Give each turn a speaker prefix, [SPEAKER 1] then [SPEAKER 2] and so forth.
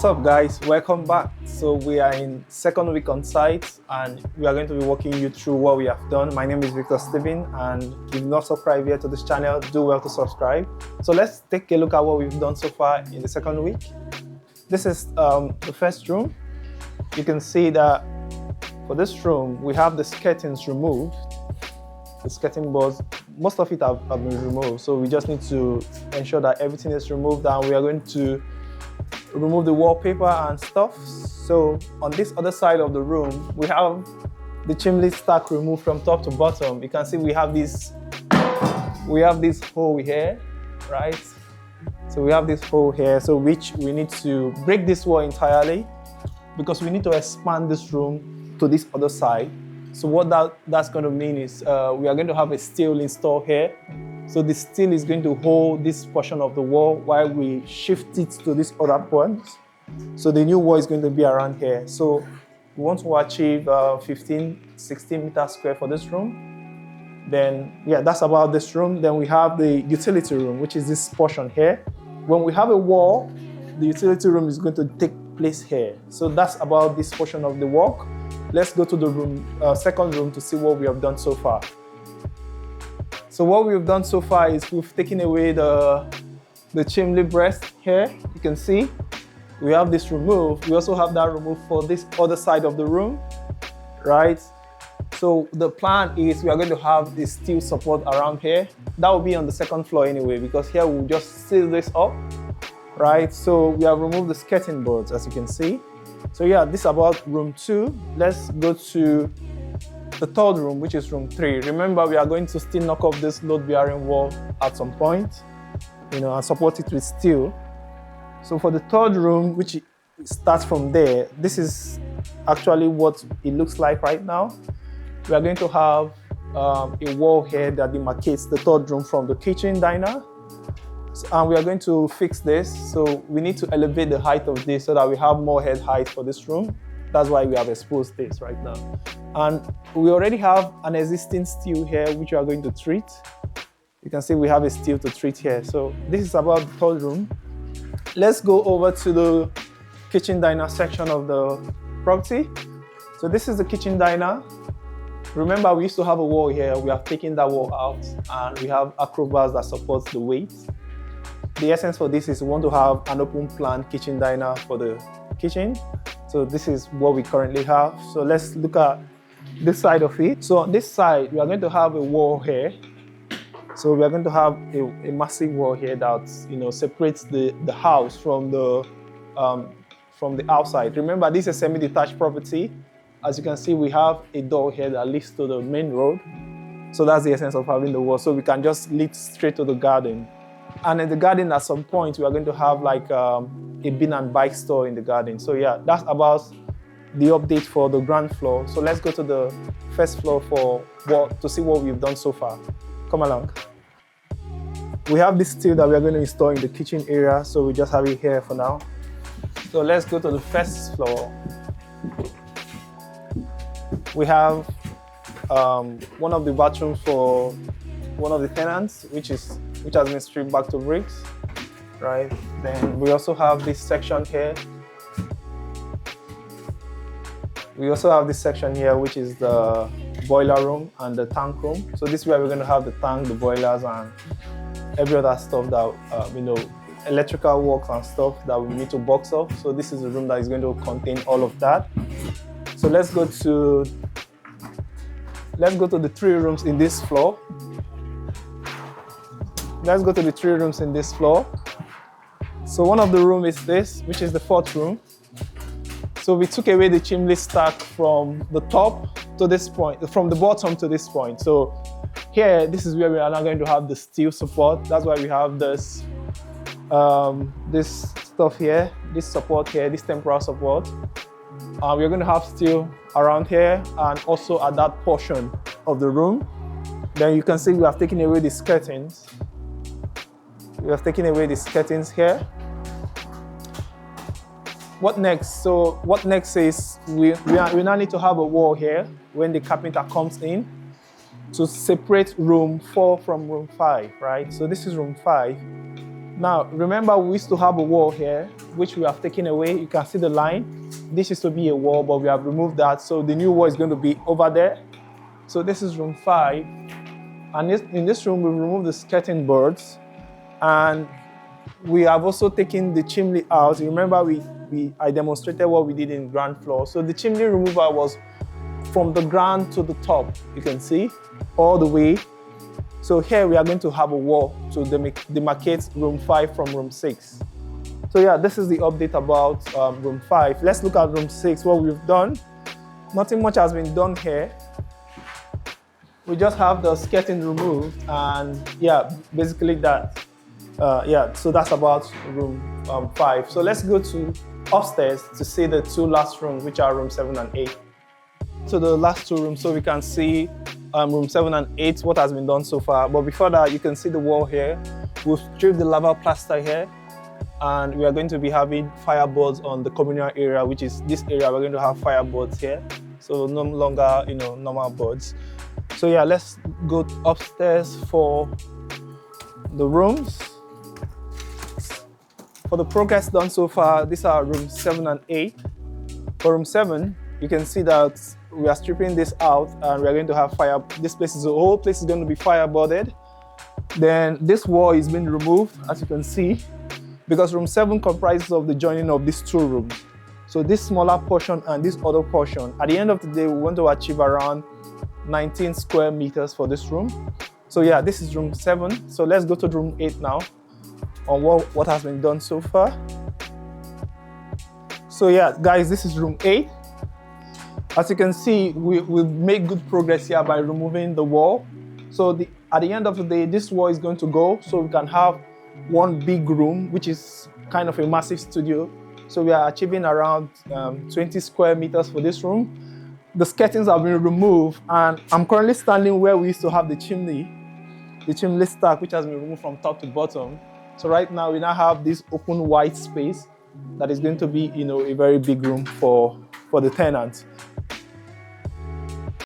[SPEAKER 1] What's up, guys? Welcome back. So we are in second week on site and we are going to be walking you through what we have done. My name is Victor Steven, and if you've not subscribed yet to this channel, do well to subscribe. So let's take a look at what we've done so far in the second week. This is the first room. You can see that for this room, we have the skirtings removed. The skirting boards, most of it have been removed. So we just need to ensure that everything is removed, and we are going to remove the wallpaper and stuff. So on this other side of the room, we have the chimney stack removed from top to bottom. You can see we have this hole here, right? So we have this hole here, so which we need to break this wall entirely because we need to expand this room to this other side. So what that's going to mean is we are going to have a steel installed here. So the steel is going to hold this portion of the wall while we shift it to this other point. So the new wall is going to be around here. So we want to achieve 16 meters square for this room. Then, yeah, that's about this room. Then we have the utility room, which is this portion here. When we have a wall, the utility room is going to take place here. So that's about this portion of the work. Let's go to the second room to see what we have done so far. So what we've done so far is we've taken away the chimney breast here. You can see we have this removed. We also have that removed for this other side of the room, right? So the plan is we are going to have the steel support around here. That will be on the second floor anyway, because here we'll just seal this up, right? So we have removed the skirting boards, as you can see. So yeah, this is about room 2. Let's go to the third room, which is room 3. Remember, we are going to still knock off this load-bearing wall at some point, and support it with steel. So for the third room, which starts from there, this is actually what it looks like right now. We are going to have a wall here that demarcates the third room from the kitchen diner. And we are going to fix this. So we need to elevate the height of this so that we have more head height for this room. That's why we have exposed this right now. And we already have an existing steel here, which we are going to treat. You can see we have a steel to treat here. So this is about the third room. Let's go over to the kitchen diner section of the property. So this is the kitchen diner. Remember, we used to have a wall here. We have taken that wall out, and we have acro bars that supports the weight. The essence for this is we want to have an open plan kitchen diner for the kitchen. So this is what we currently have. So let's look at this side of it. So on this side, we are going to have a wall here. So we are going to have a massive wall here that separates the house from the outside. Remember, this is a semi-detached property. As you can see, we have a door here that leads to the main road. So that's the essence of having the wall. So we can just lead straight to the garden. And in the garden, at some point, we are going to have like a bin and bike store in the garden. So yeah, that's about the update for the ground floor. So let's go to the first floor to see what we've done so far. Come along. We have this steel that we are going to install in the kitchen area. So we just have it here for now. So let's go to the first floor. We have one of the bathrooms for one of the tenants, which has been stripped back to bricks, right? Then we also have this section here. We also have this section here, which is the boiler room and the tank room. So this is where we're going to have the tank, the boilers, and every other stuff that, electrical works and stuff that we need to box off. So this is the room that is going to contain all of that. So let's go to the 3 rooms in this floor. Let's go to the 3 rooms in this floor. So one of the rooms is this, which is the 4th room. So we took away the chimney stack from the top to this point, from the bottom to this point. So here, this is where we are now going to have the steel support. That's why we have this stuff here, this support here, this temporal support. We're going to have steel around here and also at that portion of the room. Then you can see we have taken away the skirtings. We have taken away the skirtings here. What next? So what next is we now need to have a wall here when the carpenter comes in to separate room 4 from room 5, right? So this is room 5. Now, remember we used to have a wall here, which we have taken away. You can see the line. This used to be a wall, but we have removed that. So the new wall is going to be over there. So this is room 5. And in this room, we removed the skirting boards. And we have also taken the chimney out. Remember, I demonstrated what we did in ground floor. So the chimney removal was from the ground to the top, you can see, all the way. So here we are going to have a wall to demarcate room 5 from room 6. So yeah, this is the update about room 5. Let's look at room 6, what we've done. Nothing much has been done here. We just have the skirting removed, and yeah, basically that. Yeah, so that's about room 5. So let's go to upstairs to see the 2 last rooms, which are room 7 and 8. So the last 2 rooms, so we can see room 7 and 8, what has been done so far. But before that, you can see the wall here. We've stripped the lava plaster here, and we are going to be having fireboards on the communal area, which is this area. We're going to have fireboards here, so no longer, normal boards. So yeah, let's go upstairs for the rooms. For the progress done so far, these are rooms 7 and 8. For room 7, you can see that we are stripping this out, and we are going to have the whole place is going to be fireboarded. Then this wall is being removed, as you can see, because room 7 comprises of the joining of these 2 rooms. So this smaller portion and this other portion, at the end of the day, we want to achieve around 19 square meters for this room. So yeah, this is room 7. So let's go to room 8 now on what has been done so far. So yeah, guys, this is room 8. As you can see, we've made good progress here by removing the wall. So at the end of the day, this wall is going to go, so we can have one big room, which is kind of a massive studio. So we are achieving around 20 square meters for this room. The skirtings have been removed, and I'm currently standing where we used to have the chimney stack, which has been removed from top to bottom. So right now we now have this open white space that is going to be, a very big room for the tenants.